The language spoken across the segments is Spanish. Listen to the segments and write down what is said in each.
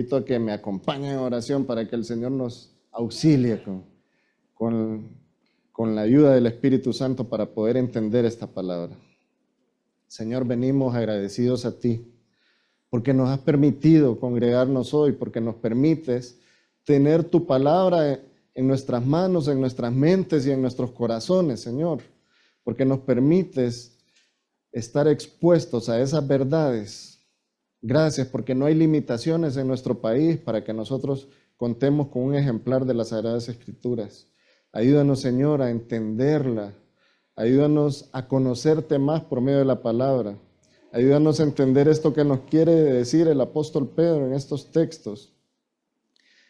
invito a que me acompañen en oración para que el Señor nos auxilie con la ayuda del Espíritu Santo para poder entender esta palabra. Señor, venimos agradecidos a ti porque nos has permitido congregarnos hoy, porque nos permites tener tu palabra en nuestras manos, en nuestras mentes y en nuestros corazones, Señor, porque nos permites estar expuestos a esas verdades. Gracias, porque no hay limitaciones en nuestro país para que nosotros contemos con un ejemplar de las Sagradas Escrituras. Ayúdanos, Señor, a entenderla. Ayúdanos a conocerte más por medio de la palabra. Ayúdanos a entender esto que nos quiere decir el apóstol Pedro en estos textos.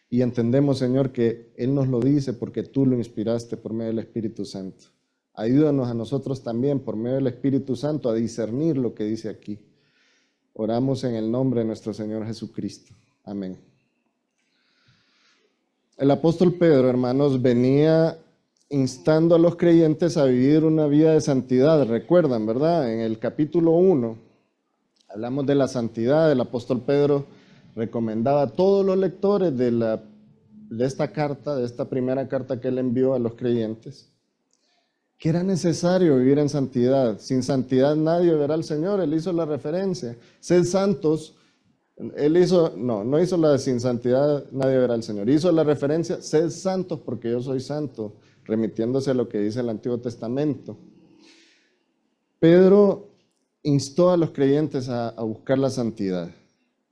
Y entendemos, Señor, que Él nos lo dice porque tú lo inspiraste por medio del Espíritu Santo. Ayúdanos a nosotros también por medio del Espíritu Santo a discernir lo que dice aquí. Oramos en el nombre de nuestro Señor Jesucristo. Amén. El apóstol Pedro, hermanos, venía instando a los creyentes a vivir una vida de santidad. Recuerdan, ¿verdad? En el capítulo 1 hablamos de la santidad. El apóstol Pedro recomendaba a todos los lectores de esta carta, de esta primera carta que él envió a los creyentes, que era necesario vivir en santidad. Sin santidad nadie verá al Señor. Él hizo la referencia. Sed santos. No hizo la de sin santidad nadie verá al Señor. Hizo la referencia, sed santos porque yo soy santo, remitiéndose a lo que dice el Antiguo Testamento. Pedro instó a los creyentes a buscar la santidad.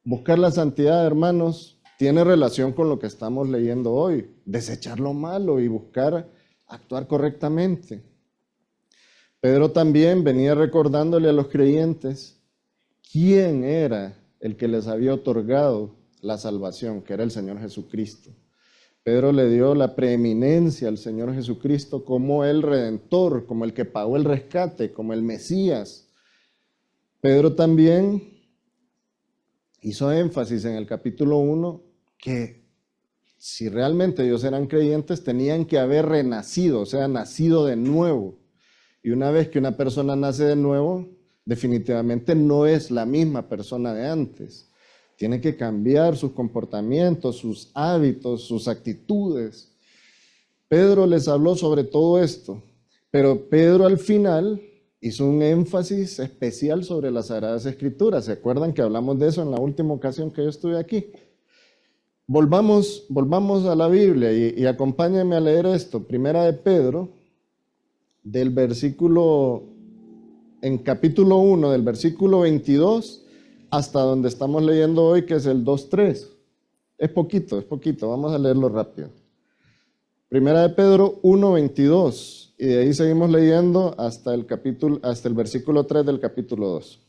Buscar la santidad, hermanos, tiene relación con lo que estamos leyendo hoy. Desechar lo malo y buscar actuar correctamente. Pedro también venía recordándole a los creyentes quién era el que les había otorgado la salvación, que era el Señor Jesucristo. Pedro le dio la preeminencia al Señor Jesucristo como el Redentor, como el que pagó el rescate, como el Mesías. Pedro también hizo énfasis en el capítulo 1 que si realmente ellos eran creyentes tenían que haber renacido, o sea, nacido de nuevo. Y una vez que una persona nace de nuevo, definitivamente no es la misma persona de antes. Tiene que cambiar sus comportamientos, sus hábitos, sus actitudes. Pedro les habló sobre todo esto, pero Pedro al final hizo un énfasis especial sobre las Sagradas Escrituras. ¿Se acuerdan que hablamos de eso en la última ocasión que yo estuve aquí? Volvamos a la Biblia y acompáñenme a leer esto. Primera de Pedro, en capítulo 1, del versículo 22 hasta donde estamos leyendo hoy, que es el 2:3. Es poquito, vamos a leerlo rápido. Primera de Pedro 1:22, y de ahí seguimos leyendo hasta el versículo 3 del capítulo 2.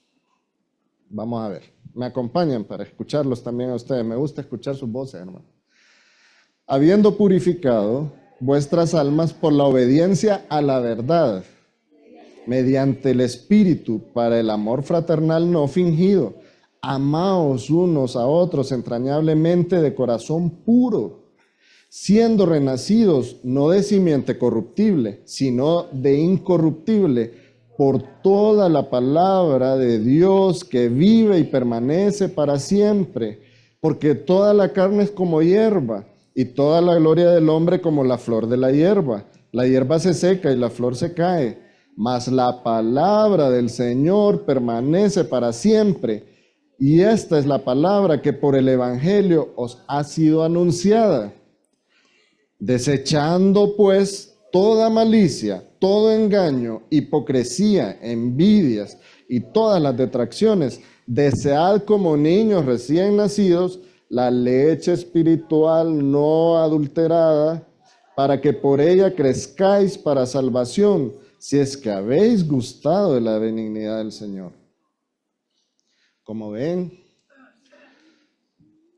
Vamos a ver, me acompañan para escucharlos también a ustedes, me gusta escuchar sus voces, hermano. Habiendo purificado vuestras almas por la obediencia a la verdad, mediante el Espíritu, para el amor fraternal no fingido, amaos unos a otros entrañablemente de corazón puro, siendo renacidos no de simiente corruptible, sino de incorruptible, por toda la palabra de Dios que vive y permanece para siempre, porque toda la carne es como hierba, y toda la gloria del hombre como la flor de la hierba. La hierba se seca y la flor se cae, mas la palabra del Señor permanece para siempre. Y esta es la palabra que por el Evangelio os ha sido anunciada. Desechando pues toda malicia, todo engaño, hipocresía, envidias y todas las detracciones, desead como niños recién nacidos la leche espiritual no adulterada, para que por ella crezcáis para salvación, si es que habéis gustado de la benignidad del Señor. Como ven,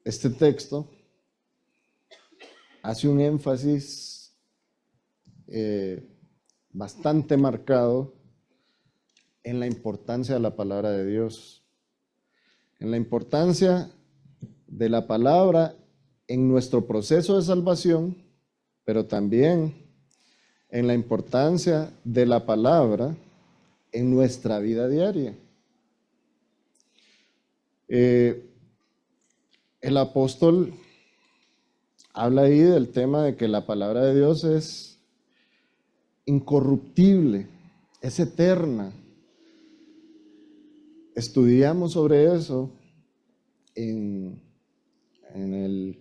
este texto hace un énfasis bastante marcado en la importancia de la palabra de Dios, en la importancia de la palabra en nuestro proceso de salvación, pero también en la importancia de la palabra en nuestra vida diaria. El apóstol habla ahí del tema de que la palabra de Dios es incorruptible, es eterna. Estudiamos sobre eso en el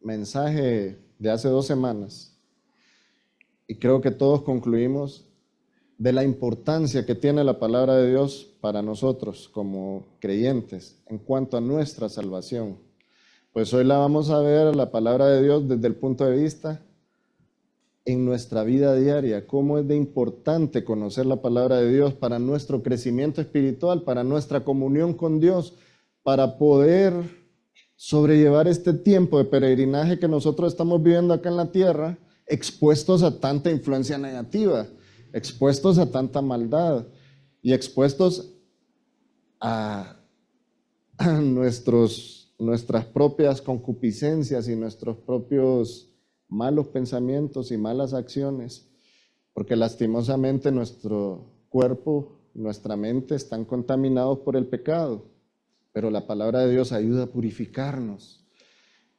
mensaje de hace 2 semanas y creo que todos concluimos de la importancia que tiene la palabra de Dios para nosotros como creyentes en cuanto a nuestra salvación. Pues hoy la vamos a ver, la palabra de Dios, desde el punto de vista en nuestra vida diaria, cómo es de importante conocer la palabra de Dios para nuestro crecimiento espiritual, para nuestra comunión con Dios, para poder sobrellevar este tiempo de peregrinaje que nosotros estamos viviendo acá en la tierra, expuestos a tanta influencia negativa, expuestos a tanta maldad y expuestos a nuestras propias concupiscencias y nuestros propios malos pensamientos y malas acciones, porque lastimosamente nuestro cuerpo, nuestra mente están contaminados por el pecado, pero la palabra de Dios ayuda a purificarnos.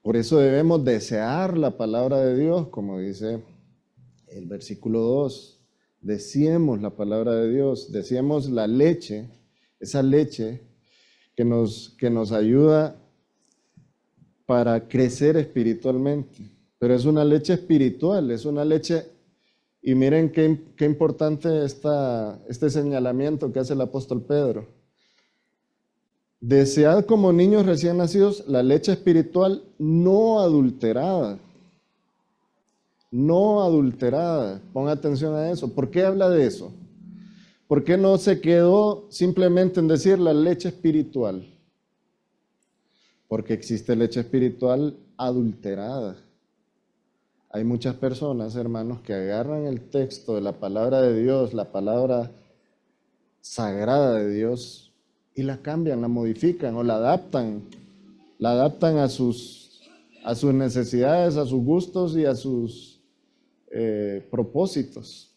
Por eso debemos desear la palabra de Dios, como dice el versículo 2. Deseemos la palabra de Dios, deseemos la leche, esa leche que nos ayuda para crecer espiritualmente. Pero es una leche espiritual, es una leche, y miren qué importante este señalamiento que hace el apóstol Pedro. Desead como niños recién nacidos la leche espiritual no adulterada. No adulterada. Ponga atención a eso. ¿Por qué habla de eso? ¿Por qué no se quedó simplemente en decir la leche espiritual? Porque existe leche espiritual adulterada. Hay muchas personas, hermanos, que agarran el texto de la palabra de Dios, la palabra sagrada de Dios, y la cambian, la modifican o la adaptan a sus necesidades, a sus gustos y a sus propósitos.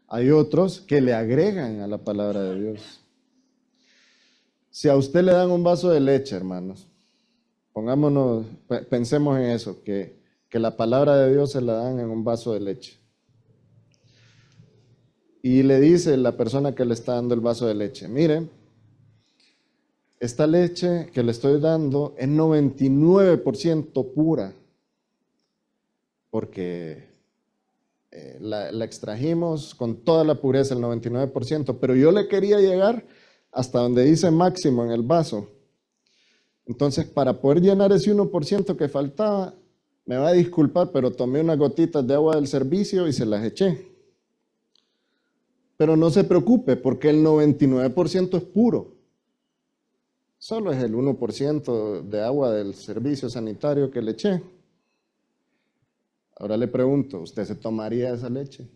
Hay otros que le agregan a la palabra de Dios. Si a usted le dan un vaso de leche, hermanos, pensemos en eso, que la palabra de Dios se la dan en un vaso de leche. Y le dice la persona que le está dando el vaso de leche, mire, esta leche que le estoy dando es 99% pura, porque la extrajimos con toda la pureza, el 99%, pero yo le quería llegar hasta donde dice máximo en el vaso. Entonces, para poder llenar ese 1% que faltaba, me va a disculpar, pero tomé unas gotitas de agua del servicio y se las eché. Pero no se preocupe, porque el 99% es puro. Solo es el 1% de agua del servicio sanitario que le eché. Ahora le pregunto, ¿usted se tomaría esa leche?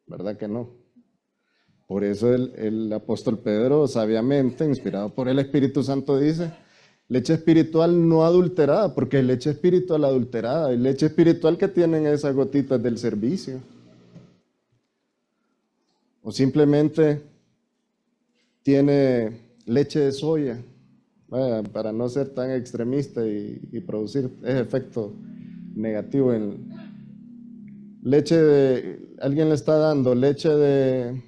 ¿Verdad que no? Por eso el apóstol Pedro, sabiamente, inspirado por el Espíritu Santo, dice, leche espiritual no adulterada, porque hay leche espiritual adulterada, hay leche espiritual que tienen esas gotitas del servicio. O simplemente tiene leche de soya, para no ser tan extremista y producir ese efecto negativo. Alguien le está dando leche de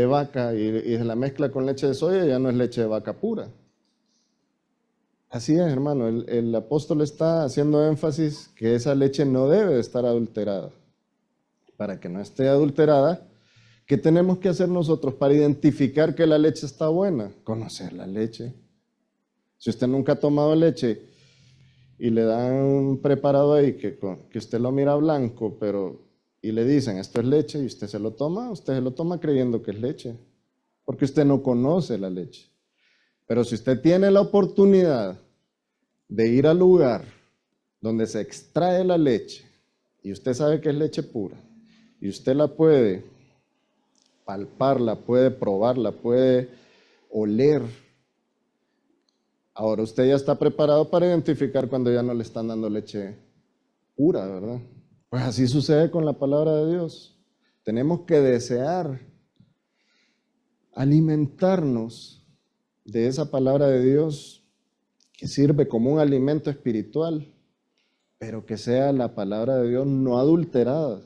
vaca y se la mezcla con leche de soya, ya no es leche de vaca pura. Así es, hermano, el apóstol está haciendo énfasis que esa leche no debe de estar adulterada. Para que no esté adulterada, ¿qué tenemos que hacer nosotros para identificar que la leche está buena? Conocer la leche. Si usted nunca ha tomado leche y le dan un preparado ahí que usted lo mira blanco, y le dicen esto es leche y usted se lo toma creyendo que es leche, porque usted no conoce la leche. Pero si usted tiene la oportunidad de ir al lugar donde se extrae la leche y usted sabe que es leche pura y usted la puede palparla, puede probarla, puede oler. Ahora usted ya está preparado para identificar cuando ya no le están dando leche pura, ¿verdad? Pues así sucede con la palabra de Dios. Tenemos que desear alimentarnos de esa palabra de Dios que sirve como un alimento espiritual, pero que sea la palabra de Dios no adulterada.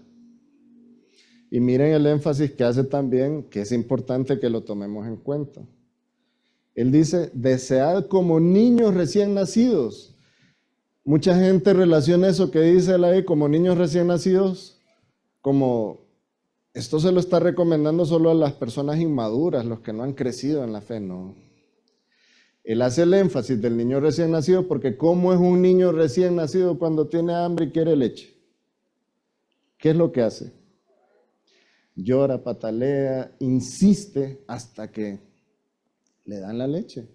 Y miren el énfasis que hace también, que es importante que lo tomemos en cuenta. Él dice, desead como niños recién nacidos. Mucha gente relaciona eso que dice la ley como niños recién nacidos, como esto se lo está recomendando solo a las personas inmaduras, los que no han crecido en la fe, no. Él hace el énfasis del niño recién nacido porque ¿cómo es un niño recién nacido cuando tiene hambre y quiere leche? ¿Qué es lo que hace? Llora, patalea, insiste hasta que le dan la leche.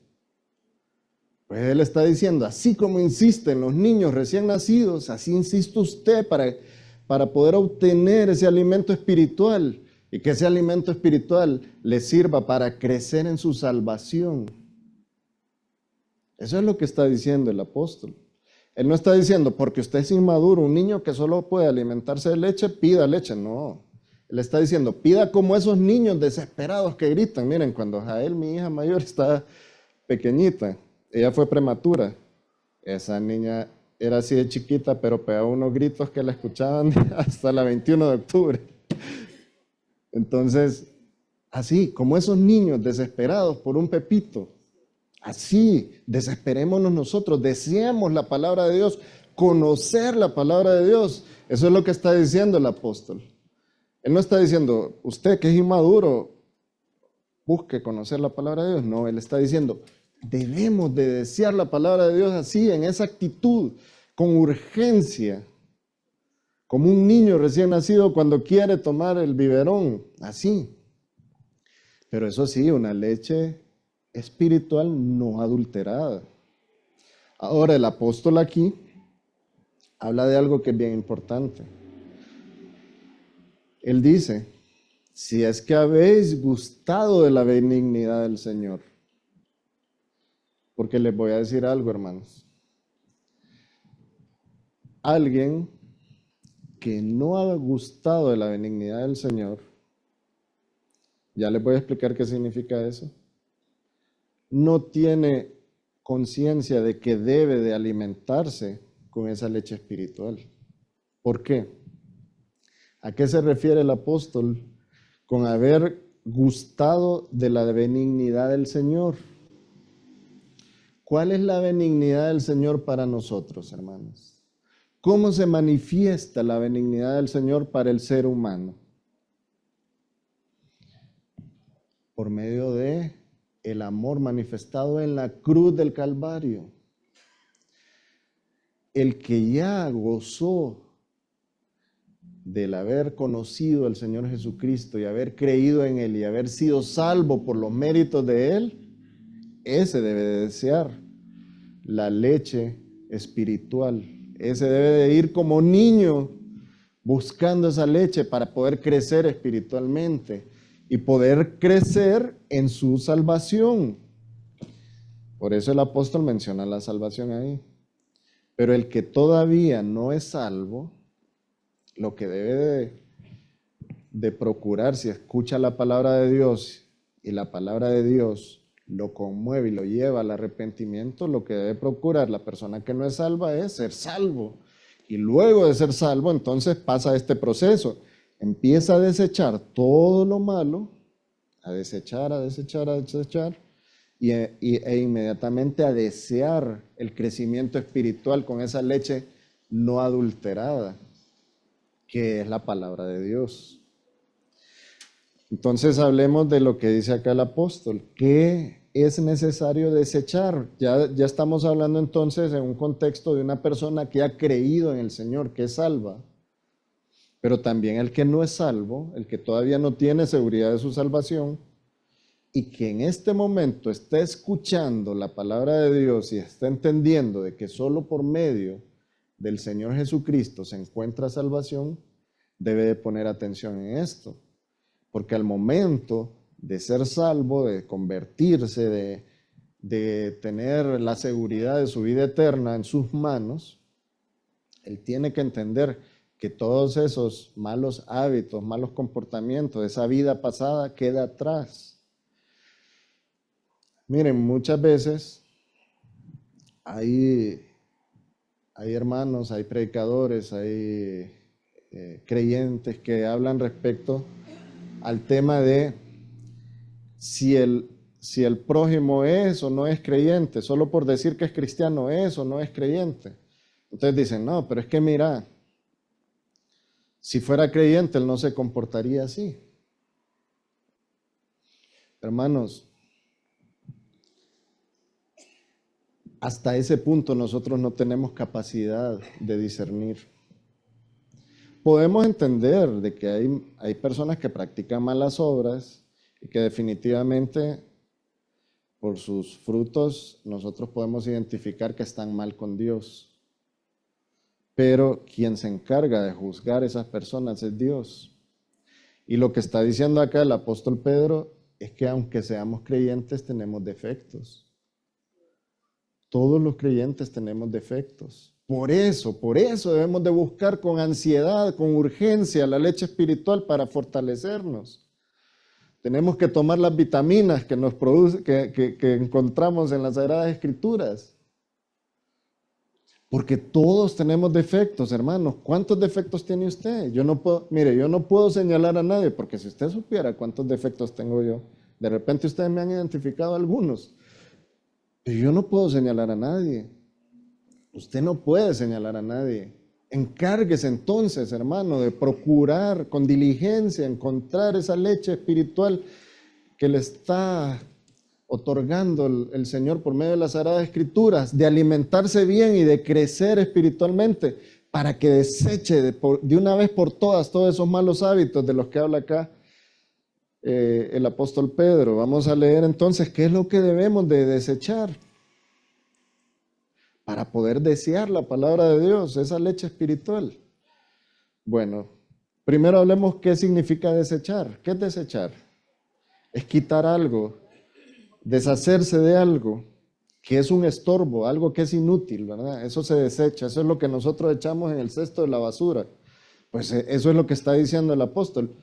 Pues él está diciendo, así como insisten los niños recién nacidos, así insiste usted para poder obtener ese alimento espiritual y que ese alimento espiritual le sirva para crecer en su salvación. Eso es lo que está diciendo el apóstol. Él no está diciendo, porque usted es inmaduro, un niño que solo puede alimentarse de leche, pida leche. No. Él está diciendo, pida como esos niños desesperados que gritan. Miren, cuando Jael, mi hija mayor, estaba pequeñita, ella fue prematura. Esa niña era así de chiquita, pero pegaba unos gritos que la escuchaban hasta la 21 de octubre. Entonces, así, como esos niños desesperados por un pepito, así, desesperémonos nosotros, deseemos la palabra de Dios, conocer la palabra de Dios. Eso es lo que está diciendo el apóstol. Él no está diciendo, usted que es inmaduro, busque conocer la palabra de Dios. No, él está diciendo, debemos de desear la palabra de Dios así, en esa actitud, con urgencia, como un niño recién nacido cuando quiere tomar el biberón, así. Pero eso sí, una leche espiritual no adulterada. Ahora el apóstol aquí habla de algo que es bien importante. Él dice, si es que habéis gustado de la benignidad del Señor, porque les voy a decir algo, hermanos. Alguien que no ha gustado de la benignidad del Señor, ya les voy a explicar qué significa eso, no tiene conciencia de que debe de alimentarse con esa leche espiritual. ¿Por qué? ¿A qué se refiere el apóstol con haber gustado de la benignidad del Señor? ¿Cuál es la benignidad del Señor para nosotros, hermanos? ¿Cómo se manifiesta la benignidad del Señor para el ser humano? Por medio de el amor manifestado en la cruz del Calvario. El que ya gozó del haber conocido al Señor Jesucristo y haber creído en Él y haber sido salvo por los méritos de Él, ese debe de desear la leche espiritual. Ese debe de ir como niño buscando esa leche para poder crecer espiritualmente y poder crecer en su salvación. Por eso el apóstol menciona la salvación ahí. Pero el que todavía no es salvo, lo que debe de procurar, si escucha la palabra de Dios y la palabra de Dios lo conmueve y lo lleva al arrepentimiento, lo que debe procurar la persona que no es salva es ser salvo. Y luego de ser salvo, entonces pasa este proceso. Empieza a desechar todo lo malo, a desechar, e inmediatamente a desear el crecimiento espiritual con esa leche no adulterada, que es la palabra de Dios. Entonces hablemos de lo que dice acá el apóstol. ¿Qué es necesario desechar? Ya estamos hablando entonces en un contexto de una persona que ha creído en el Señor, que es salva. Pero también el que no es salvo, el que todavía no tiene seguridad de su salvación y que en este momento está escuchando la palabra de Dios y está entendiendo de que solo por medio del Señor Jesucristo se encuentra salvación, debe de poner atención en esto. Porque al momento de ser salvo, de convertirse, de tener la seguridad de su vida eterna en sus manos, él tiene que entender que todos esos malos hábitos, malos comportamientos, esa vida pasada queda atrás. Miren, muchas veces hay, hay hermanos, hay predicadores, hay creyentes que hablan respecto al tema de si el prójimo es o no es creyente, solo por decir que es cristiano es o no es creyente. Entonces dicen, no, pero es que mira, si fuera creyente él no se comportaría así. Hermanos, hasta ese punto nosotros no tenemos capacidad de discernir. Podemos entender de que hay personas que practican malas obras y que definitivamente por sus frutos nosotros podemos identificar que están mal con Dios. Pero quien se encarga de juzgar a esas personas es Dios. Y lo que está diciendo acá el apóstol Pedro es que aunque seamos creyentes tenemos defectos. Todos los creyentes tenemos defectos. Por eso debemos de buscar con ansiedad, con urgencia la leche espiritual para fortalecernos. Tenemos que tomar las vitaminas que nos produce, que encontramos en las Sagradas Escrituras. Porque todos tenemos defectos, hermanos. ¿Cuántos defectos tiene usted? Yo no puedo señalar a nadie, porque si usted supiera cuántos defectos tengo yo, de repente ustedes me han identificado algunos. Pero yo no puedo señalar a nadie. Usted no puede señalar a nadie. Encárguese entonces, hermano, de procurar con diligencia encontrar esa leche espiritual que le está otorgando el Señor por medio de las Sagradas Escrituras, de alimentarse bien y de crecer espiritualmente para que deseche de una vez por todas todos esos malos hábitos de los que habla acá el apóstol Pedro. Vamos a leer entonces qué es lo que debemos de desechar para poder desear la palabra de Dios, esa leche espiritual. Bueno, primero hablemos qué significa desechar. ¿Qué es desechar? Es quitar algo, deshacerse de algo que es un estorbo, algo que es inútil, ¿verdad? Eso se desecha, eso es lo que nosotros echamos en el cesto de la basura. Pues eso es lo que está diciendo el apóstol.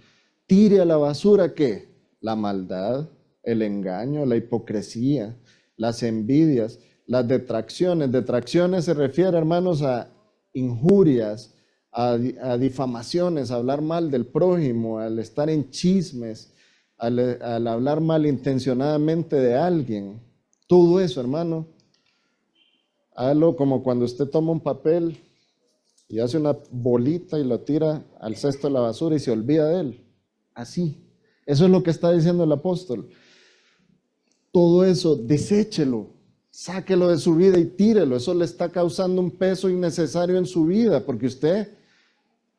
Tire a la basura, ¿qué? La maldad, el engaño, la hipocresía, las envidias, las detracciones. Detracciones se refiere, hermanos, a injurias, a difamaciones, a hablar mal del prójimo, al estar en chismes, al hablar malintencionadamente de alguien. Todo eso, hermano, hágalo como cuando usted toma un papel y hace una bolita y lo tira al cesto de la basura y se olvida de él. Así. Eso es lo que está diciendo el apóstol. Todo eso, deséchelo, sáquelo de su vida y tírelo. Eso le está causando un peso innecesario en su vida, porque usted,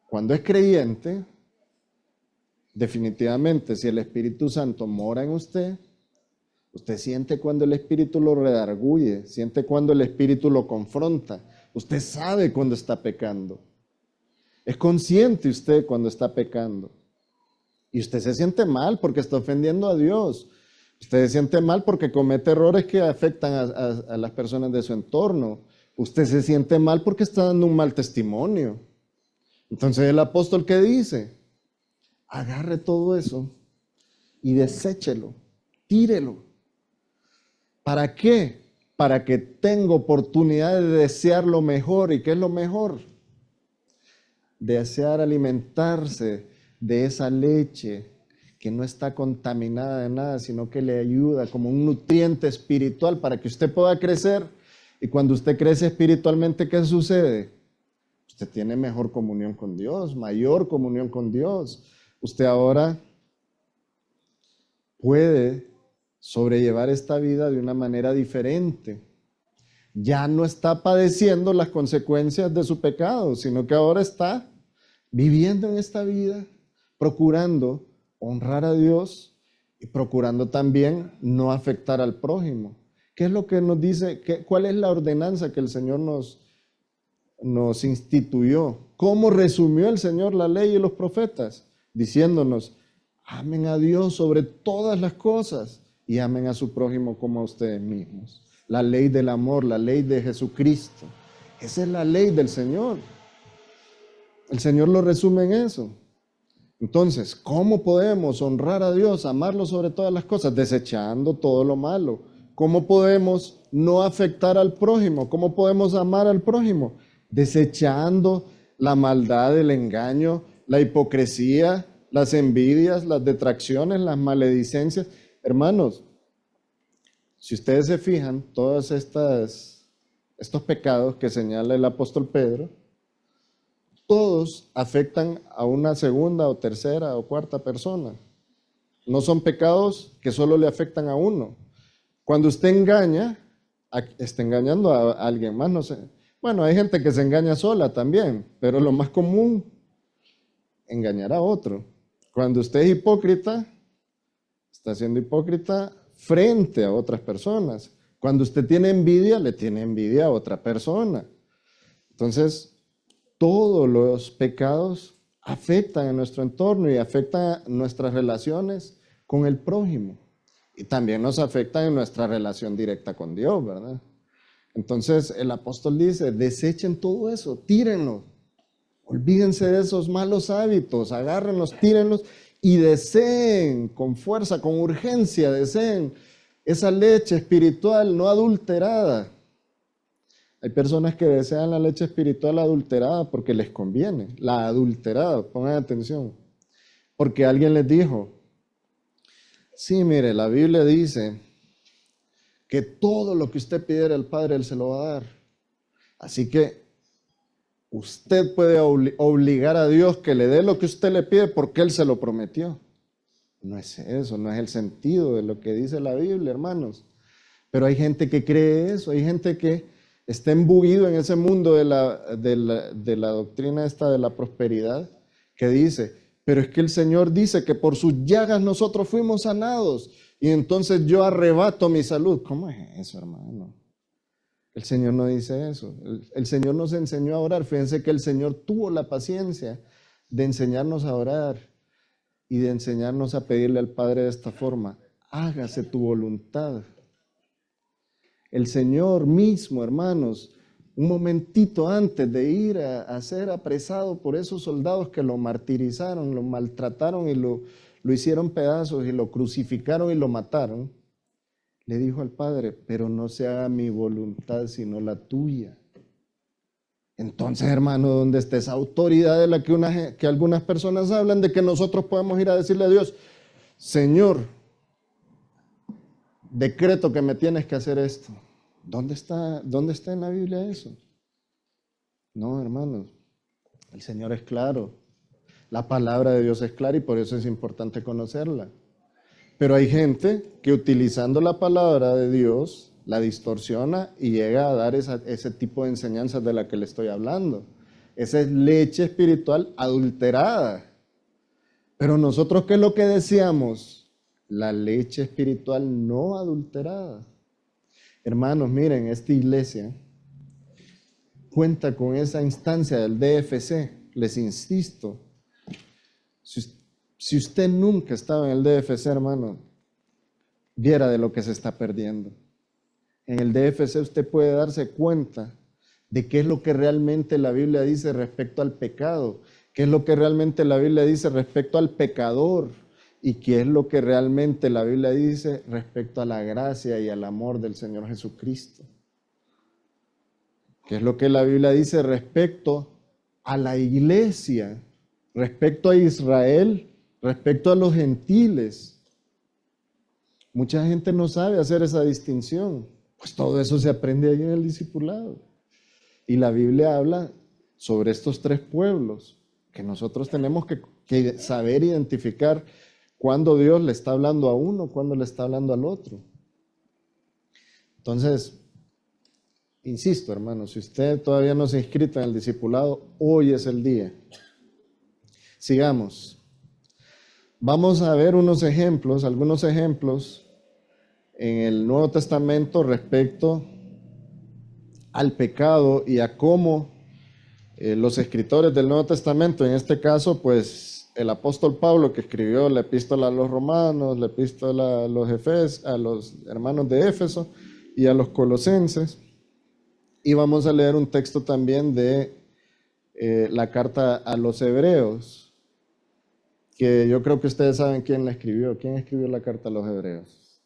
cuando es creyente, definitivamente, si el Espíritu Santo mora en usted, usted siente cuando el Espíritu lo redarguye, siente cuando el Espíritu lo confronta. Usted sabe cuando está pecando. Es consciente usted cuando está pecando. Y usted se siente mal porque está ofendiendo a Dios. Usted se siente mal porque comete errores que afectan a las personas de su entorno. Usted se siente mal porque está dando un mal testimonio. Entonces el apóstol, ¿qué dice? Agarre todo eso y deséchelo, tírelo. ¿Para qué? Para que tenga oportunidad de desear lo mejor. ¿Y qué es lo mejor? Desear alimentarse de esa leche que no está contaminada de nada, sino que le ayuda como un nutriente espiritual para que usted pueda crecer. Y cuando usted crece espiritualmente, ¿qué sucede? Usted tiene mejor comunión con Dios, mayor comunión con Dios. Usted ahora puede sobrellevar esta vida de una manera diferente. Ya no está padeciendo las consecuencias de su pecado, sino que ahora está viviendo en esta vida, procurando honrar a Dios y procurando también no afectar al prójimo. ¿Qué es lo que nos dice? ¿Cuál es la ordenanza que el Señor nos instituyó? ¿Cómo resumió el Señor la ley y los profetas? Diciéndonos, amen a Dios sobre todas las cosas y amen a su prójimo como a ustedes mismos. La ley del amor, la ley de Jesucristo. Esa es la ley del Señor. El Señor lo resume en eso. Entonces, ¿cómo podemos honrar a Dios, amarlo sobre todas las cosas? Desechando todo lo malo. ¿Cómo podemos no afectar al prójimo? ¿Cómo podemos amar al prójimo? Desechando la maldad, el engaño, la hipocresía, las envidias, las detracciones, las maledicencias. Hermanos, si ustedes se fijan, todos estos pecados que señala el apóstol Pedro, todos afectan a una segunda o tercera o cuarta persona. No son pecados que solo le afectan a uno. Cuando usted engaña, está engañando a alguien más, no sé. Bueno, hay gente que se engaña sola también, pero lo más común, engañar a otro. Cuando usted es hipócrita, está siendo hipócrita frente a otras personas. Cuando usted tiene envidia, le tiene envidia a otra persona. Entonces, todos los pecados afectan a nuestro entorno y afectan a nuestras relaciones con el prójimo. Y también nos afectan en nuestra relación directa con Dios, ¿verdad? Entonces el apóstol dice, desechen todo eso, tírenlo. Olvídense de esos malos hábitos, agárrenlos, tírenlos y deseen con fuerza, con urgencia, deseen esa leche espiritual no adulterada. Hay personas que desean la leche espiritual adulterada porque les conviene, la adulterada, pongan atención. Porque alguien les dijo, sí, mire, la Biblia dice que todo lo que usted pidiera al Padre, Él se lo va a dar. Así que usted puede obligar a Dios que le dé lo que usted le pide porque Él se lo prometió. No es eso, no es el sentido de lo que dice la Biblia, hermanos. Pero hay gente que cree eso, hay gente que está embuido en ese mundo de la doctrina esta de la prosperidad, que dice, pero es que el Señor dice que por sus llagas nosotros fuimos sanados y entonces yo arrebato mi salud. ¿Cómo es eso, hermano? El Señor no dice eso. El Señor nos enseñó a orar. Fíjense que el Señor tuvo la paciencia de enseñarnos a orar y de enseñarnos a pedirle al Padre de esta forma, hágase tu voluntad. El Señor mismo, hermanos, un momentito antes de ir a ser apresado por esos soldados que lo martirizaron, lo maltrataron y lo hicieron pedazos y lo crucificaron y lo mataron, le dijo al Padre, pero no se haga mi voluntad sino la tuya. Entonces, hermano, ¿dónde está esa autoridad de la que algunas personas hablan, de que nosotros podemos ir a decirle a Dios, Señor, decreto que me tienes que hacer esto? ¿Dónde está en la Biblia eso? No, hermanos, el Señor es claro. La palabra de Dios es clara y por eso es importante conocerla. Pero hay gente que utilizando la palabra de Dios la distorsiona y llega a dar ese tipo de enseñanzas de la que le estoy hablando. Esa es leche espiritual adulterada. Pero nosotros, ¿qué es lo que deseamos? La leche espiritual no adulterada. Hermanos, miren, esta iglesia cuenta con esa instancia del DFC. Les insisto, si usted nunca estaba en el DFC, hermano, viera de lo que se está perdiendo. En el DFC usted puede darse cuenta de qué es lo que realmente la Biblia dice respecto al pecado, qué es lo que realmente la Biblia dice respecto al pecador y qué es lo que realmente la Biblia dice respecto a la gracia y al amor del Señor Jesucristo. ¿Qué es lo que la Biblia dice respecto a la iglesia, respecto a Israel, respecto a los gentiles? Mucha gente no sabe hacer esa distinción. Pues todo eso se aprende ahí en el discipulado. Y la Biblia habla sobre estos tres pueblos que nosotros tenemos que saber identificar cuándo Dios le está hablando a uno, cuándo le está hablando al otro. Entonces, insisto, hermano, si usted todavía no se ha inscrito en el discipulado, hoy es el día. Sigamos. Vamos a ver algunos ejemplos en el Nuevo Testamento respecto al pecado y a cómo los escritores del Nuevo Testamento, en este caso, pues el apóstol Pablo, que escribió la epístola a los romanos, la epístola a los hermanos de Éfeso y a los colosenses, y vamos a leer un texto también de la carta a los hebreos, que yo creo que ustedes saben quién la escribió. ¿Quién escribió la carta a los hebreos?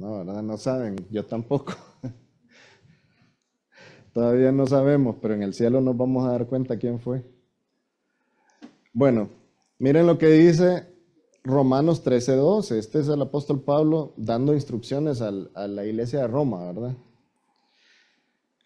No, ¿verdad? No saben, yo tampoco. Todavía no sabemos, pero en el cielo nos vamos a dar cuenta quién fue. Bueno, miren lo que dice Romanos 13:12. Este es el apóstol Pablo dando instrucciones a la iglesia de Roma, ¿verdad?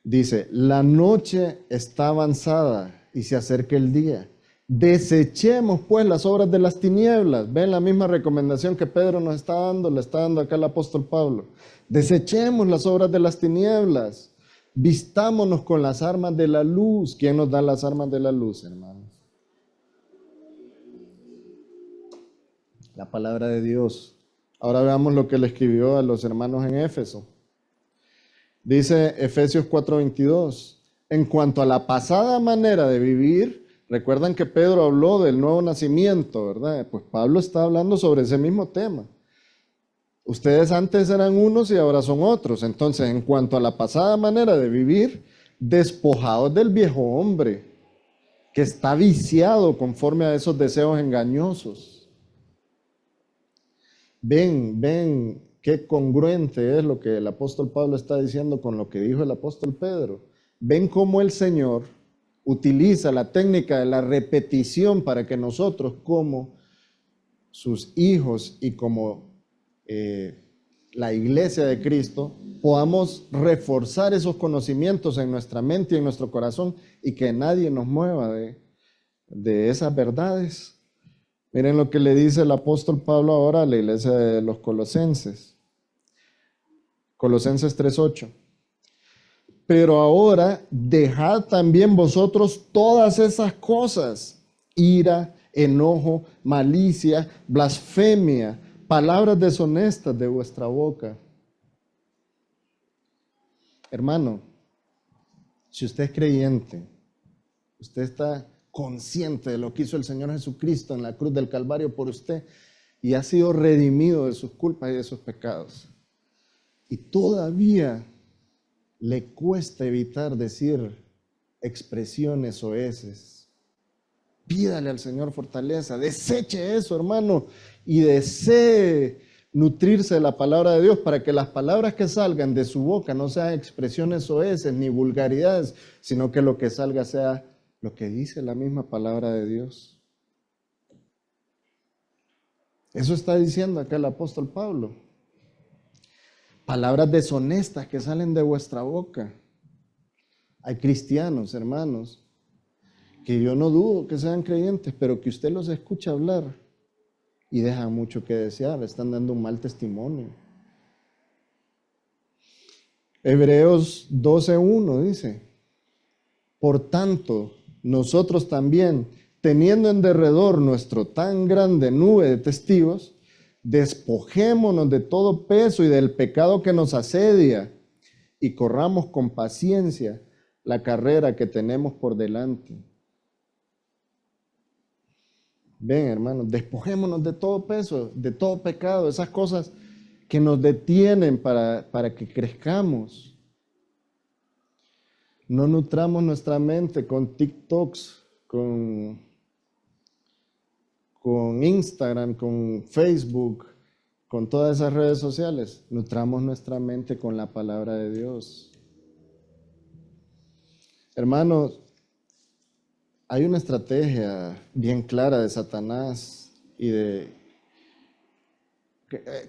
Dice, la noche está avanzada y se acerca el día. Desechemos pues las obras de las tinieblas. Ven la misma recomendación que Pedro nos está dando, le está dando acá el apóstol Pablo. Desechemos las obras de las tinieblas. Vistámonos con las armas de la luz. ¿Quién nos da las armas de la luz, hermanos? La palabra de Dios. Ahora veamos lo que le escribió a los hermanos en Éfeso. Dice Efesios 4:22, en cuanto a la pasada manera de vivir, recuerdan que Pedro habló del nuevo nacimiento, ¿verdad? Pues Pablo está hablando sobre ese mismo tema. Ustedes antes eran unos y ahora son otros. Entonces, en cuanto a la pasada manera de vivir, despojados del viejo hombre, que está viciado conforme a esos deseos engañosos. Ven qué congruente es lo que el apóstol Pablo está diciendo con lo que dijo el apóstol Pedro. Ven cómo el Señor utiliza la técnica de la repetición para que nosotros, como sus hijos y como la iglesia de Cristo, podamos reforzar esos conocimientos en nuestra mente y en nuestro corazón y que nadie nos mueva de esas verdades. Miren lo que le dice el apóstol Pablo ahora a la iglesia de los Colosenses. Colosenses 3:8. Pero ahora dejad también vosotros todas esas cosas: ira, enojo, malicia, blasfemia, palabras deshonestas de vuestra boca. Hermano, si usted es creyente, usted está consciente de lo que hizo el Señor Jesucristo en la cruz del Calvario por usted y ha sido redimido de sus culpas y de sus pecados, y todavía le cuesta evitar decir expresiones soeces, pídale al Señor fortaleza, deseche eso, hermano, y desee nutrirse de la palabra de Dios para que las palabras que salgan de su boca no sean expresiones soeces ni vulgaridades, sino que lo que salga sea lo que dice la misma palabra de Dios. Eso está diciendo acá el apóstol Pablo. Palabras deshonestas que salen de vuestra boca. Hay cristianos, hermanos, que yo no dudo que sean creyentes, pero que usted los escucha hablar y dejan mucho que desear, están dando un mal testimonio. Hebreos 12:1 dice, por tanto, nosotros también, teniendo en derredor nuestro tan grande nube de testigos, despojémonos de todo peso y del pecado que nos asedia y corramos con paciencia la carrera que tenemos por delante. Ven, hermanos, despojémonos de todo peso, de todo pecado, esas cosas que nos detienen para que crezcamos. No nutramos nuestra mente con TikToks, con Instagram, con Facebook, con todas esas redes sociales. Nutramos nuestra mente con la palabra de Dios. Hermanos, hay una estrategia bien clara de Satanás y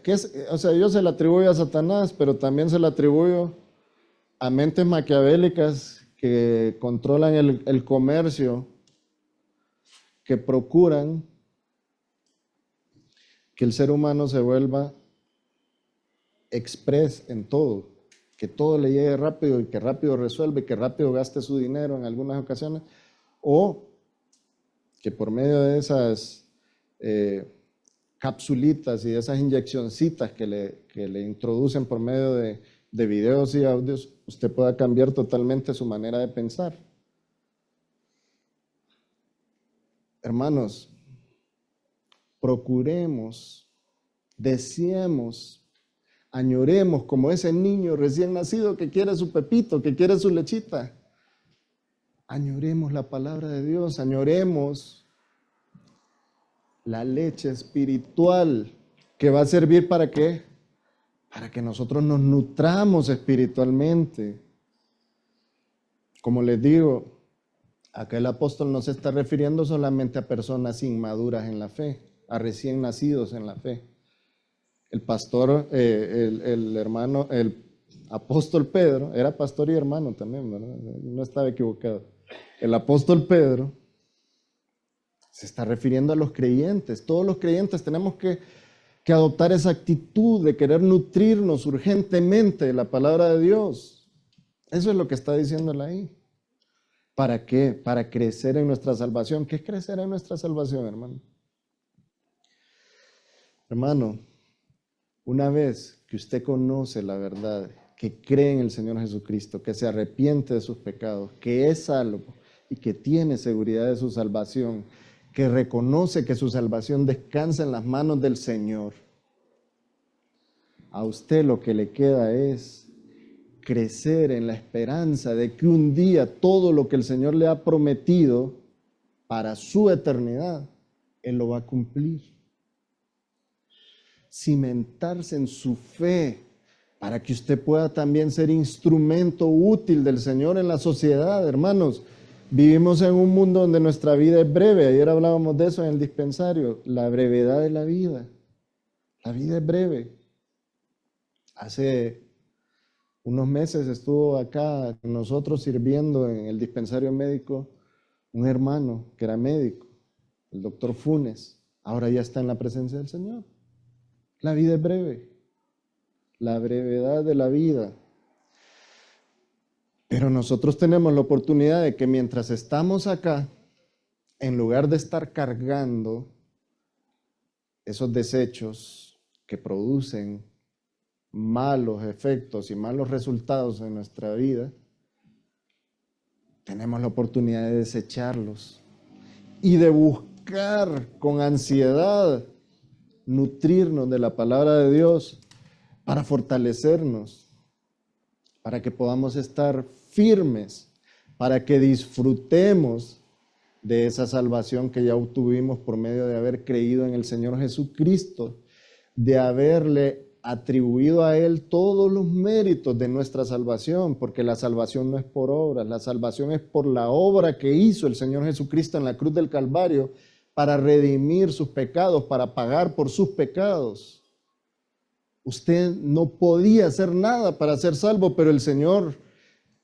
yo se la atribuyo a Satanás, pero también se la atribuyo a mentes maquiavélicas que controlan el comercio, que procuran que el ser humano se vuelva express en todo, que todo le llegue rápido y que rápido resuelva y que rápido gaste su dinero en algunas ocasiones, o que por medio de esas capsulitas y de esas inyeccioncitas que le introducen por medio de videos y audios, usted pueda cambiar totalmente su manera de pensar. Hermanos, procuremos, deseemos, añoremos como ese niño recién nacido que quiere su pepito, que quiere su lechita. Añoremos la palabra de Dios, añoremos la leche espiritual que va a servir ¿para qué? para que nosotros nos nutramos espiritualmente. Como les digo, acá el apóstol no se está refiriendo solamente a personas inmaduras en la fe, a recién nacidos en la fe. El pastor, el hermano, el apóstol Pedro, era pastor y hermano también, ¿verdad? No estaba equivocado. El apóstol Pedro se está refiriendo a los creyentes. Todos los creyentes tenemos que adoptar esa actitud de querer nutrirnos urgentemente de la palabra de Dios. Eso es lo que está diciéndole ahí. ¿Para qué? Para crecer en nuestra salvación. ¿Qué es crecer en nuestra salvación, hermano? Hermano, una vez que usted conoce la verdad, que cree en el Señor Jesucristo, que se arrepiente de sus pecados, que es salvo y que tiene seguridad de su salvación, que reconoce que su salvación descansa en las manos del Señor, a usted lo que le queda es crecer en la esperanza de que un día todo lo que el Señor le ha prometido para su eternidad, Él lo va a cumplir. Cimentarse en su fe para que usted pueda también ser instrumento útil del Señor en la sociedad, hermanos. Vivimos en un mundo donde nuestra vida es breve. Ayer hablábamos de eso en el dispensario, la brevedad de la vida. La vida es breve. Hace unos meses estuvo acá con nosotros sirviendo en el dispensario médico un hermano que era médico, el doctor Funes. Ahora ya está en la presencia del Señor. La vida es breve, la brevedad de la vida. Pero nosotros tenemos la oportunidad de que mientras estamos acá, en lugar de estar cargando esos desechos que producen malos efectos y malos resultados en nuestra vida, tenemos la oportunidad de desecharlos y de buscar con ansiedad nutrirnos de la palabra de Dios para fortalecernos, para que podamos estar firmes, para que disfrutemos de esa salvación que ya obtuvimos por medio de haber creído en el Señor Jesucristo, de haberle atribuido a Él todos los méritos de nuestra salvación, porque la salvación no es por obras, la salvación es por la obra que hizo el Señor Jesucristo en la cruz del Calvario para redimir sus pecados, para pagar por sus pecados. Usted no podía hacer nada para ser salvo, pero el Señor,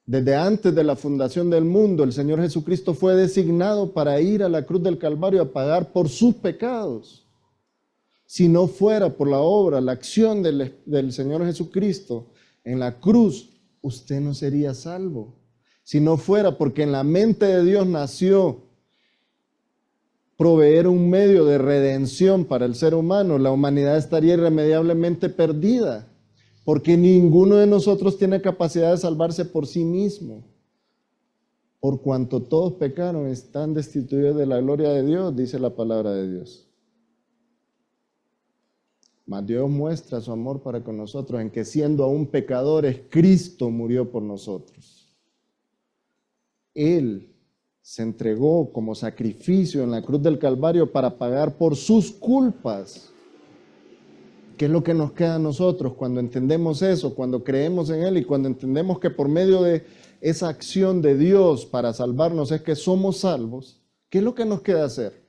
desde antes de la fundación del mundo, el Señor Jesucristo fue designado para ir a la cruz del Calvario a pagar por sus pecados. Si no fuera por la obra, la acción del Señor Jesucristo en la cruz, usted no sería salvo. Si no fuera porque en la mente de Dios nació proveer un medio de redención para el ser humano, la humanidad estaría irremediablemente perdida, porque ninguno de nosotros tiene capacidad de salvarse por sí mismo. Por cuanto todos pecaron, están destituidos de la gloria de Dios, dice la palabra de Dios. Mas Dios muestra su amor para con nosotros en que siendo aún pecadores, Cristo murió por nosotros. Él se entregó como sacrificio en la cruz del Calvario para pagar por sus culpas. ¿Qué es lo que nos queda a nosotros cuando entendemos eso, cuando creemos en Él y cuando entendemos que por medio de esa acción de Dios para salvarnos es que somos salvos? ¿Qué es lo que nos queda hacer?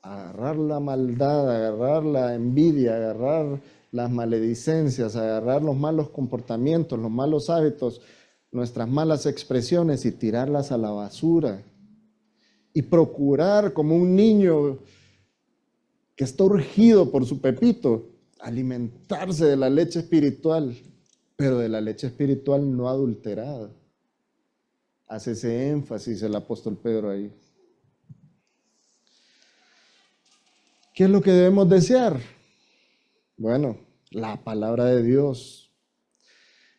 Agarrar la maldad, agarrar la envidia, agarrar las maledicencias, agarrar los malos comportamientos, los malos hábitos, nuestras malas expresiones y tirarlas a la basura. Y procurar como un niño que está urgido por su pepito, alimentarse de la leche espiritual, pero de la leche espiritual no adulterada. Hace ese énfasis el apóstol Pedro ahí. ¿Qué es lo que debemos desear? Bueno, la palabra de Dios.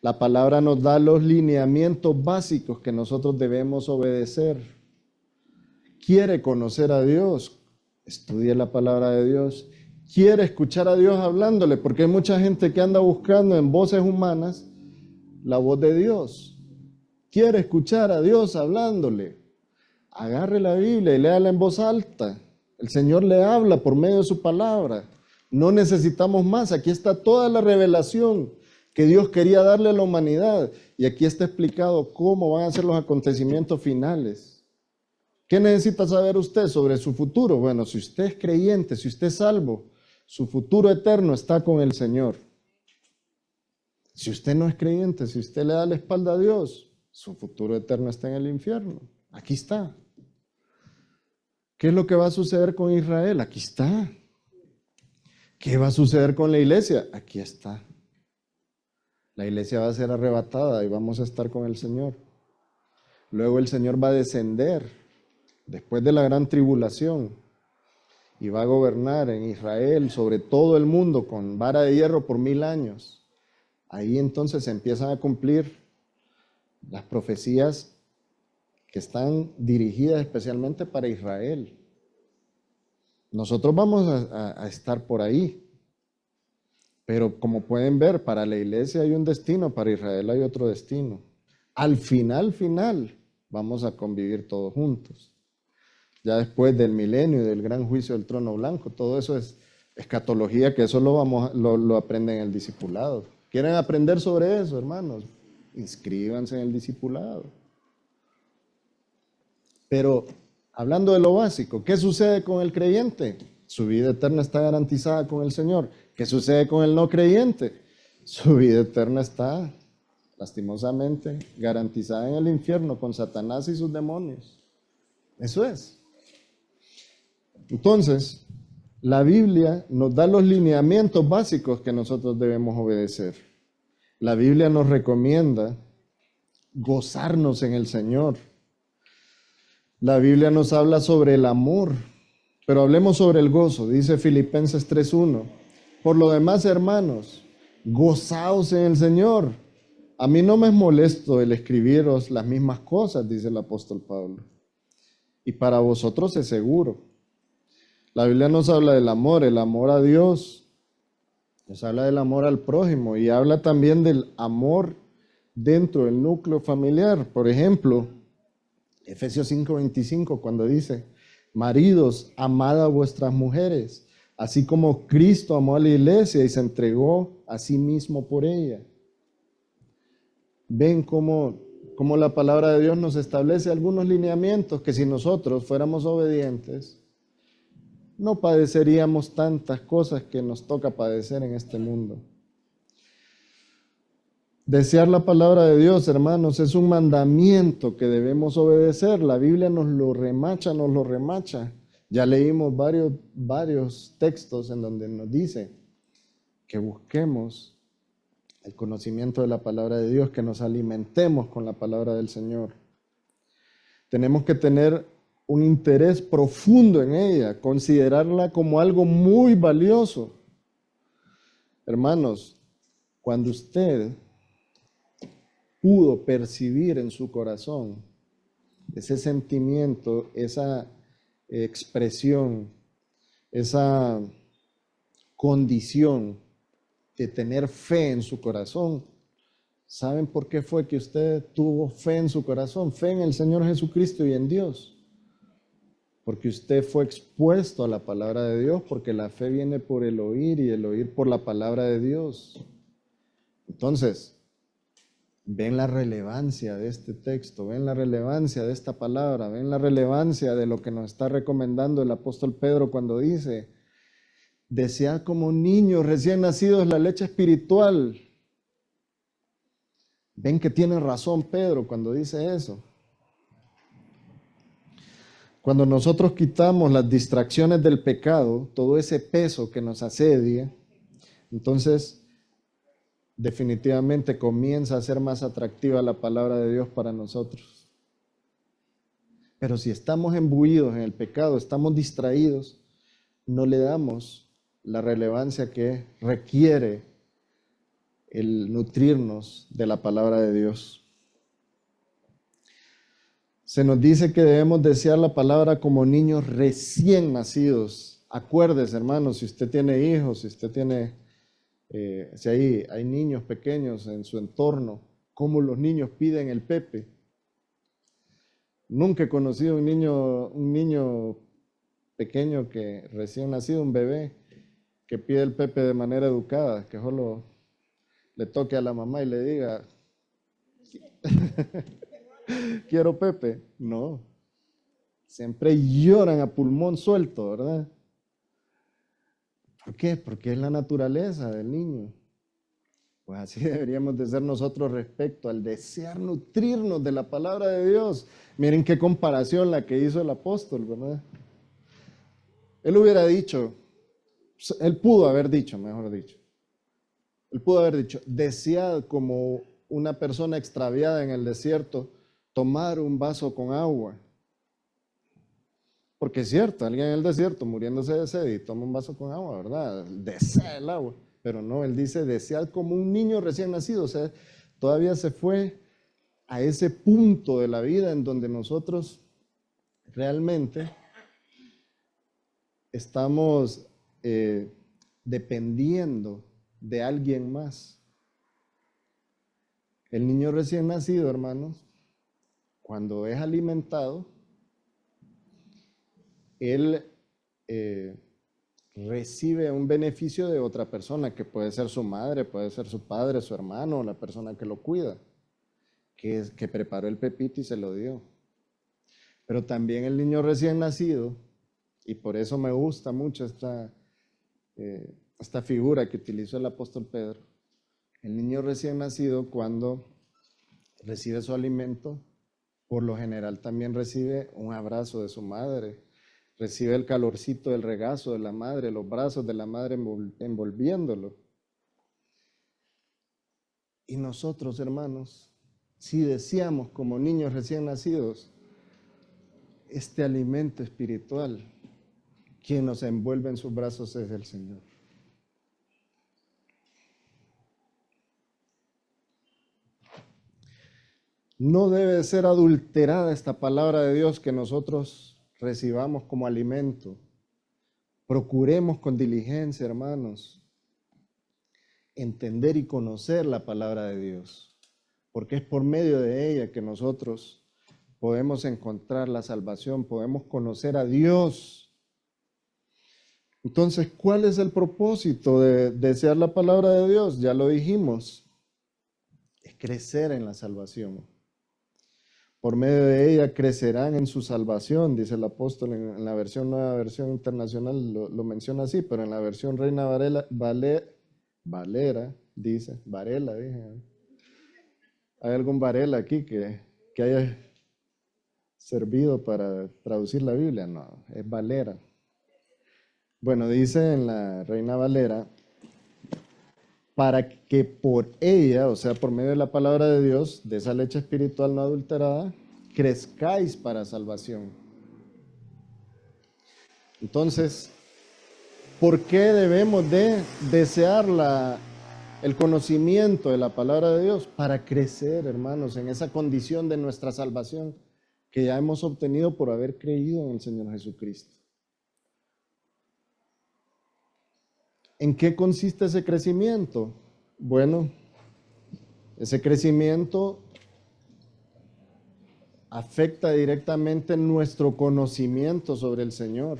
La palabra nos da los lineamientos básicos que nosotros debemos obedecer. ¿Quiere conocer a Dios? Estudie la palabra de Dios. ¿Quiere escuchar a Dios hablándole? Porque hay mucha gente que anda buscando en voces humanas la voz de Dios. ¿Quiere escuchar a Dios hablándole? Agarre la Biblia y léala en voz alta. El Señor le habla por medio de su palabra. No necesitamos más. Aquí está toda la revelación que Dios quería darle a la humanidad. Y aquí está explicado cómo van a ser los acontecimientos finales. ¿Qué necesita saber usted sobre su futuro? Bueno, si usted es creyente, si usted es salvo, su futuro eterno está con el Señor. Si usted no es creyente, si usted le da la espalda a Dios, su futuro eterno está en el infierno. Aquí está. ¿Qué es lo que va a suceder con Israel? Aquí está. ¿Qué va a suceder con la iglesia? Aquí está. La iglesia va a ser arrebatada y vamos a estar con el Señor. Luego el Señor va a descender después de la gran tribulación y va a gobernar en Israel sobre todo el mundo con vara de hierro por 1000 años. Ahí entonces se empiezan a cumplir las profecías que están dirigidas especialmente para Israel. Nosotros vamos a estar por ahí, pero como pueden ver, para la iglesia hay un destino, para Israel hay otro destino. Al final, vamos a convivir todos juntos. Ya después del milenio y del gran juicio del trono blanco, todo eso es escatología, que eso lo aprenden en el discipulado. ¿Quieren aprender sobre eso, hermanos? Inscríbanse en el discipulado. Pero hablando de lo básico, ¿qué sucede con el creyente? Su vida eterna está garantizada con el Señor. ¿Qué sucede con el no creyente? Su vida eterna está, lastimosamente, garantizada en el infierno con Satanás y sus demonios. Eso es. Entonces, la Biblia nos da los lineamientos básicos que nosotros debemos obedecer. La Biblia nos recomienda gozarnos en el Señor. La Biblia nos habla sobre el amor, pero hablemos sobre el gozo. Dice Filipenses 3:1. Por lo demás, hermanos, gozaos en el Señor. A mí no me es molesto el escribiros las mismas cosas, dice el apóstol Pablo. Y para vosotros es seguro. La Biblia nos habla del amor, el amor a Dios, nos habla del amor al prójimo y habla también del amor dentro del núcleo familiar. Por ejemplo, Efesios 5:25, cuando dice, maridos, amad a vuestras mujeres, así como Cristo amó a la iglesia y se entregó a sí mismo por ella. Ven cómo la palabra de Dios nos establece algunos lineamientos que si nosotros fuéramos obedientes, no padeceríamos tantas cosas que nos toca padecer en este mundo. Desear la palabra de Dios, hermanos, es un mandamiento que debemos obedecer. La Biblia nos lo remacha. Ya leímos varios textos en donde nos dice que busquemos el conocimiento de la palabra de Dios, que nos alimentemos con la palabra del Señor. Tenemos que tener un interés profundo en ella, considerarla como algo muy valioso. Hermanos, cuando usted pudo percibir en su corazón ese sentimiento, esa expresión, esa condición de tener fe en su corazón, ¿saben por qué fue que usted tuvo fe en su corazón? Fe en el Señor Jesucristo y en Dios. Porque usted fue expuesto a la palabra de Dios, porque la fe viene por el oír y el oír por la palabra de Dios. Entonces, ven la relevancia de este texto, ven la relevancia de esta palabra, ven la relevancia de lo que nos está recomendando el apóstol Pedro cuando dice, desead como niños recién nacidos la leche espiritual. Ven que tiene razón Pedro cuando dice eso. Cuando nosotros quitamos las distracciones del pecado, todo ese peso que nos asedia, entonces definitivamente comienza a ser más atractiva la palabra de Dios para nosotros. Pero si estamos embuidos en el pecado, estamos distraídos, no le damos la relevancia que requiere el nutrirnos de la palabra de Dios. Se nos dice que debemos desear la palabra como niños recién nacidos. Acuérdese, hermanos, si usted tiene hijos, si usted tiene, si hay niños pequeños en su entorno, cómo los niños piden el pepe. Nunca he conocido un niño pequeño que recién nacido, un bebé, que pide el Pepe de manera educada, que solo le toque a la mamá y le diga, quiero Pepe. No, siempre lloran a pulmón suelto, ¿verdad? ¿Por qué? Porque es la naturaleza del niño. Pues así deberíamos de ser nosotros respecto al desear nutrirnos de la palabra de Dios. Miren qué comparación la que hizo el apóstol, ¿verdad? Él hubiera dicho, él pudo haber dicho, mejor dicho, él pudo haber dicho, desead como una persona extraviada en el desierto tomar un vaso con agua. Porque es cierto, alguien en el desierto muriéndose de sed y toma un vaso con agua, ¿verdad? Desea el agua. Pero no, él dice, desead como un niño recién nacido. O sea, todavía se fue a ese punto de la vida en donde nosotros realmente estamos dependiendo de alguien más. El niño recién nacido, hermanos, cuando es alimentado, él recibe un beneficio de otra persona, que puede ser su madre, puede ser su padre, su hermano, la persona que lo cuida, que preparó el pepito y se lo dio. Pero también el niño recién nacido, y por eso me gusta mucho esta figura que utilizó el apóstol Pedro, el niño recién nacido cuando recibe su alimento, por lo general también recibe un abrazo de su madre, recibe el calorcito del regazo de la madre, los brazos de la madre envolviéndolo. Y nosotros, hermanos, si deseamos como niños recién nacidos este alimento espiritual, quien nos envuelve en sus brazos es el Señor. No debe ser adulterada esta palabra de Dios que nosotros recibamos como alimento. Procuremos con diligencia, hermanos, entender y conocer la palabra de Dios, porque es por medio de ella que nosotros podemos encontrar la salvación, podemos conocer a Dios. Entonces, ¿cuál es el propósito de desear la palabra de Dios? Ya lo dijimos, es crecer en la salvación. Por medio de ella crecerán en su salvación, dice el apóstol en la versión Nueva Versión Internacional, lo menciona así, pero en la versión Reina Valera, dice, Varela, dije. ¿Hay algún Varela aquí que haya servido para traducir la Biblia? No, es Valera. Bueno, dice en la Reina Valera, para que por ella, o sea, por medio de la palabra de Dios, de esa leche espiritual no adulterada, crezcáis para salvación. Entonces, ¿por qué debemos de desear el conocimiento de la palabra de Dios? Para crecer, hermanos, en esa condición de nuestra salvación que ya hemos obtenido por haber creído en el Señor Jesucristo. ¿En qué consiste ese crecimiento? Bueno, ese crecimiento afecta directamente nuestro conocimiento sobre el Señor.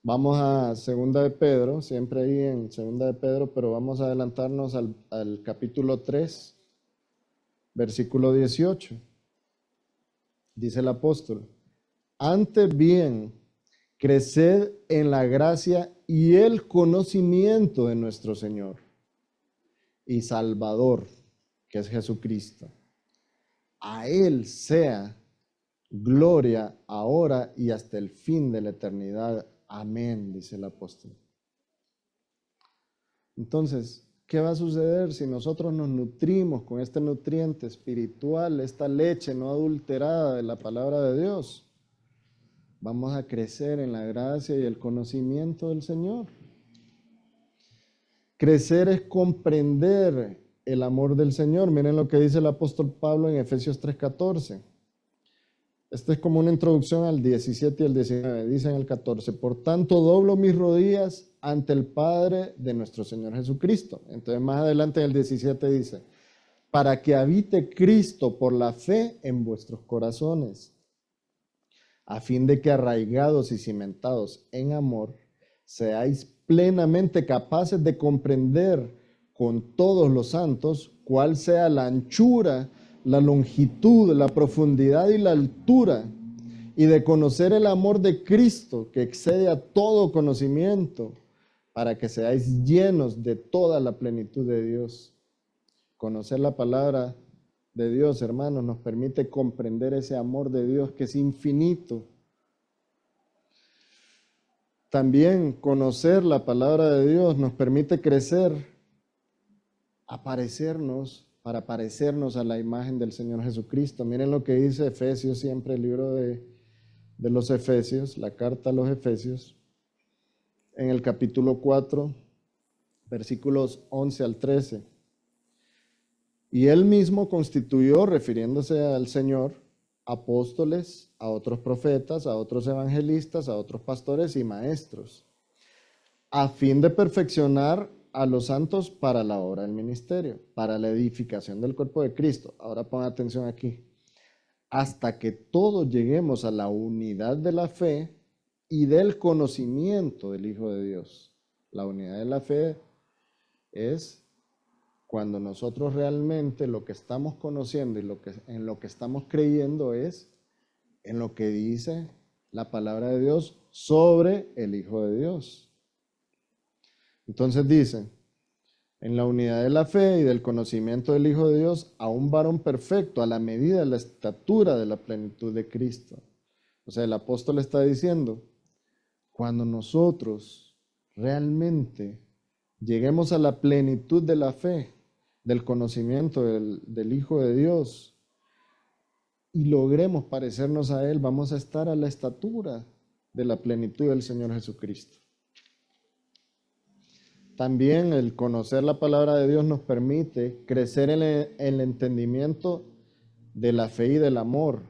Vamos a 2 de Pedro, siempre ahí en 2 de Pedro, pero vamos a adelantarnos al capítulo 3, versículo 18. Dice el apóstol, antes bien, creced en la gracia y el conocimiento de nuestro Señor y Salvador, que es Jesucristo. A Él sea gloria ahora y hasta el fin de la eternidad. Amén, dice el apóstol. Entonces, ¿qué va a suceder si nosotros nos nutrimos con este nutriente espiritual, esta leche no adulterada de la palabra de Dios? Vamos a crecer en la gracia y el conocimiento del Señor. Crecer es comprender el amor del Señor. Miren lo que dice el apóstol Pablo en Efesios 3:14. Esta es como una introducción al 17 y al 19. Dice en el 14, por tanto doblo mis rodillas ante el Padre de nuestro Señor Jesucristo. Entonces más adelante en el 17 dice, para que habite Cristo por la fe en vuestros corazones, a fin de que arraigados y cimentados en amor, seáis plenamente capaces de comprender con todos los santos cuál sea la anchura, la longitud, la profundidad y la altura, y de conocer el amor de Cristo que excede a todo conocimiento, para que seáis llenos de toda la plenitud de Dios. Conocer la palabra de Dios, hermanos, nos permite comprender ese amor de Dios que es infinito. También conocer la palabra de Dios nos permite crecer, para parecernos a la imagen del Señor Jesucristo. Miren lo que dice Efesios, siempre el libro de los Efesios, la carta a los Efesios, en el capítulo 4, versículos 11 al 13. Y él mismo constituyó, refiriéndose al Señor, apóstoles, a otros profetas, a otros evangelistas, a otros pastores y maestros, a fin de perfeccionar a los santos para la obra del ministerio, para la edificación del cuerpo de Cristo. Ahora pon atención aquí. Hasta que todos lleguemos a la unidad de la fe y del conocimiento del Hijo de Dios. La unidad de la fe es cuando nosotros realmente lo que estamos conociendo y en lo que estamos creyendo es en lo que dice la palabra de Dios sobre el Hijo de Dios. Entonces dice, en la unidad de la fe y del conocimiento del Hijo de Dios, a un varón perfecto, a la medida de la estatura de la plenitud de Cristo. O sea, el apóstol está diciendo, cuando nosotros realmente lleguemos a la plenitud de la fe, del conocimiento del Hijo de Dios, y logremos parecernos a Él, vamos a estar a la estatura de la plenitud del Señor Jesucristo. También el conocer la palabra de Dios nos permite crecer en el entendimiento de la fe y del amor.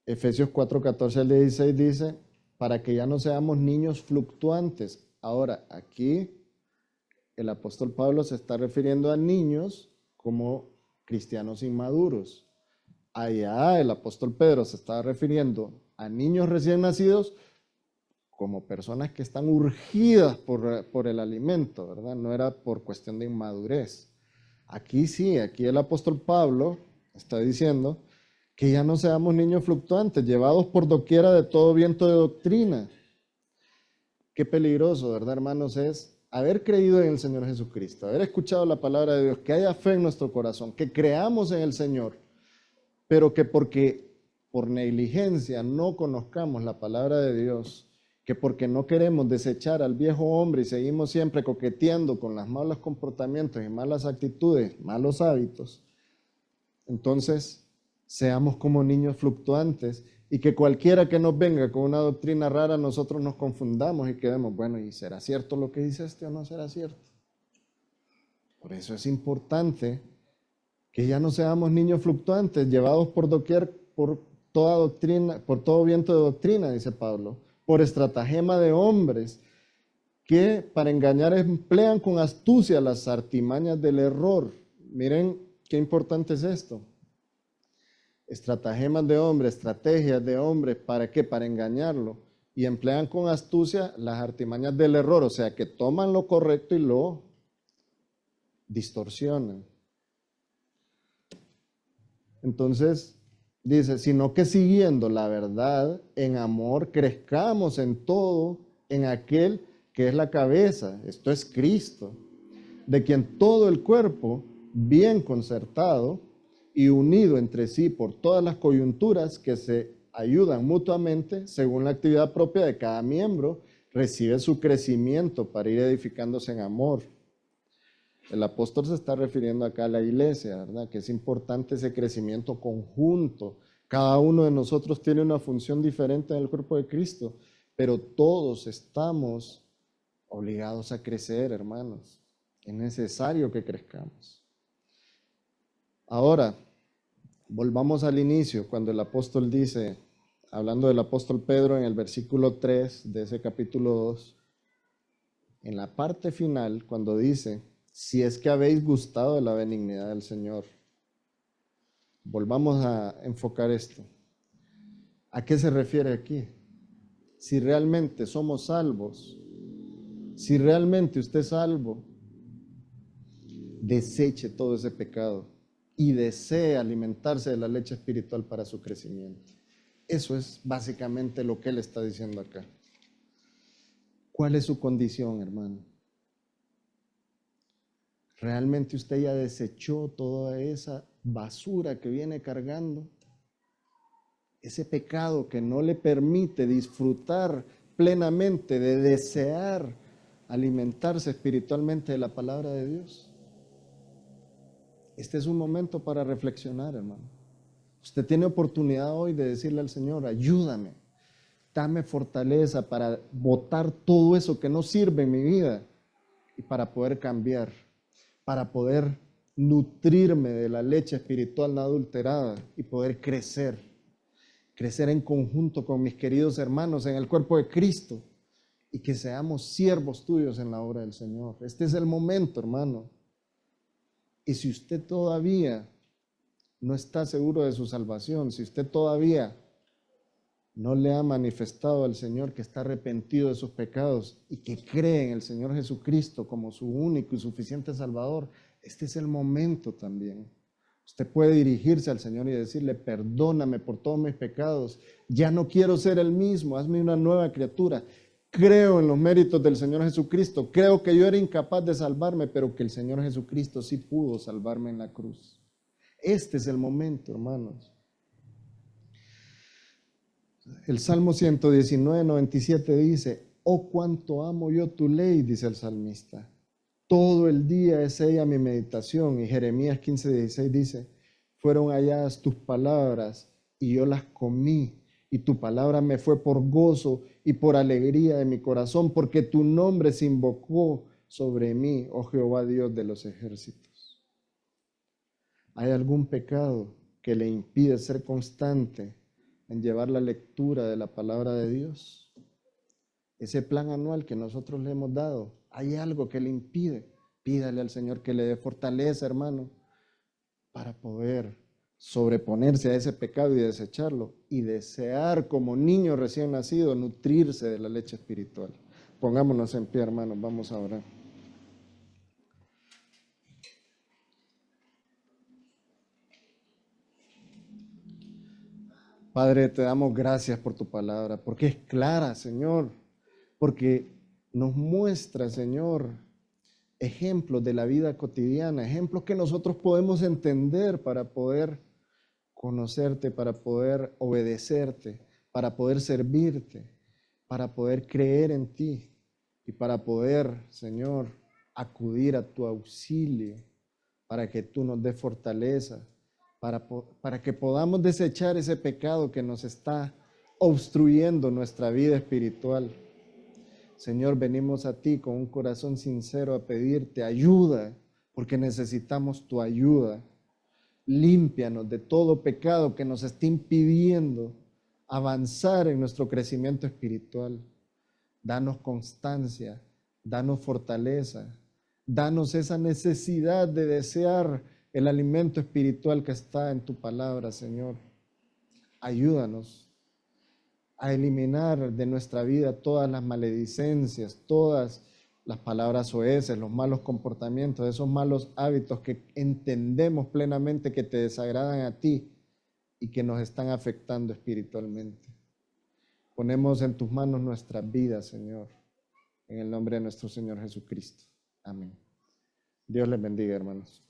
Efesios 4:14 al 16 dice, para que ya no seamos niños fluctuantes. Ahora, aquí el apóstol Pablo se está refiriendo a niños como cristianos inmaduros. Allá el apóstol Pedro se estaba refiriendo a niños recién nacidos como personas que están urgidas por el alimento, ¿verdad? No era por cuestión de inmadurez. Aquí sí, aquí el apóstol Pablo está diciendo que ya no seamos niños fluctuantes, llevados por doquiera de todo viento de doctrina. Qué peligroso, ¿verdad, hermanos? Es haber creído en el Señor Jesucristo, haber escuchado la palabra de Dios, que haya fe en nuestro corazón, que creamos en el Señor, pero que porque por negligencia no conozcamos la palabra de Dios, que porque no queremos desechar al viejo hombre y seguimos siempre coqueteando con los malos comportamientos y malas actitudes, malos hábitos, entonces seamos como niños fluctuantes y que cualquiera que nos venga con una doctrina rara, nosotros nos confundamos y quedemos, bueno, ¿y será cierto lo que dice este o no será cierto? Por eso es importante que ya no seamos niños fluctuantes, llevados por doquier, por toda doctrina, por todo viento de doctrina, dice Pablo, por estratagema de hombres que para engañar emplean con astucia las artimañas del error. Miren qué importante es esto. Estratagemas de hombres, estrategias de hombres, ¿para qué? Para engañarlo. Y emplean con astucia las artimañas del error, o sea, que toman lo correcto y lo distorsionan. Entonces, dice, sino que siguiendo la verdad en amor, crezcamos en todo, en aquel que es la cabeza, esto es Cristo, de quien todo el cuerpo, bien concertado y unido entre sí por todas las coyunturas que se ayudan mutuamente, según la actividad propia de cada miembro, recibe su crecimiento para ir edificándose en amor. El apóstol se está refiriendo acá a la iglesia, ¿verdad? Que es importante ese crecimiento conjunto. Cada uno de nosotros tiene una función diferente en el cuerpo de Cristo, pero todos estamos obligados a crecer, hermanos. Es necesario que crezcamos. Ahora, volvamos al inicio, cuando el apóstol dice, hablando del apóstol Pedro en el versículo 3 de ese capítulo 2, en la parte final, cuando dice, si es que habéis gustado de la benignidad del Señor. Volvamos a enfocar esto. ¿A qué se refiere aquí? si realmente somos salvos, si realmente usted es salvo, deseche todo ese pecado y desee alimentarse de la leche espiritual para su crecimiento. Eso es básicamente lo que él está diciendo acá. ¿Cuál es su condición, hermano? ¿Realmente usted ya desechó toda esa basura que viene cargando? Ese pecado que no le permite disfrutar plenamente de desear alimentarse espiritualmente de la palabra de Dios. Este es un momento para reflexionar, hermano. Usted tiene oportunidad hoy de decirle al Señor, ayúdame, dame fortaleza para botar todo eso que no sirve en mi vida y para poder cambiar, para poder nutrirme de la leche espiritual no adulterada y poder crecer en conjunto con mis queridos hermanos en el cuerpo de Cristo y que seamos siervos tuyos en la obra del Señor. Este es el momento, hermano. Y si usted todavía no está seguro de su salvación, si usted todavía no le ha manifestado al Señor que está arrepentido de sus pecados y que cree en el Señor Jesucristo como su único y suficiente Salvador, este es el momento también. Usted puede dirigirse al Señor y decirle, perdóname por todos mis pecados, ya no quiero ser el mismo, hazme una nueva criatura. Creo en los méritos del Señor Jesucristo, creo que yo era incapaz de salvarme, pero que el Señor Jesucristo sí pudo salvarme en la cruz. Este es el momento, hermanos. El Salmo 119, 97 dice, oh, cuánto amo yo tu ley, dice el salmista. Todo el día es ella mi meditación. Y Jeremías 15, 16 dice, fueron halladas tus palabras y yo las comí. Y tu palabra me fue por gozo y por alegría de mi corazón, porque tu nombre se invocó sobre mí, oh Jehová Dios de los ejércitos. ¿Hay algún pecado que le impide ser constante en llevar la lectura de la palabra de Dios? Ese plan anual que nosotros le hemos dado, ¿hay algo que le impide? Pídale al Señor que le dé fortaleza, hermano, para poder sobreponerse a ese pecado y desecharlo y desear como niño recién nacido nutrirse de la leche espiritual. Pongámonos en pie, hermanos, vamos a orar. Padre, te damos gracias por tu palabra, porque es clara, Señor, porque nos muestra, Señor, ejemplos de la vida cotidiana, ejemplos que nosotros podemos entender para poder conocerte, para poder obedecerte, para poder servirte, para poder creer en ti y para poder, Señor, acudir a tu auxilio, para que tú nos des fortaleza, para que podamos desechar ese pecado que nos está obstruyendo nuestra vida espiritual. Señor, venimos a ti con un corazón sincero a pedirte ayuda, porque necesitamos tu ayuda. Límpianos de todo pecado que nos esté impidiendo avanzar en nuestro crecimiento espiritual. Danos constancia, danos fortaleza, danos esa necesidad de desear el alimento espiritual que está en tu palabra, Señor. Ayúdanos a eliminar de nuestra vida todas las maledicencias, todas las palabras soeces, los malos comportamientos, esos malos hábitos que entendemos plenamente que te desagradan a ti y que nos están afectando espiritualmente. Ponemos en tus manos nuestras vidas, Señor, en el nombre de nuestro Señor Jesucristo. Amén. Dios les bendiga, hermanos.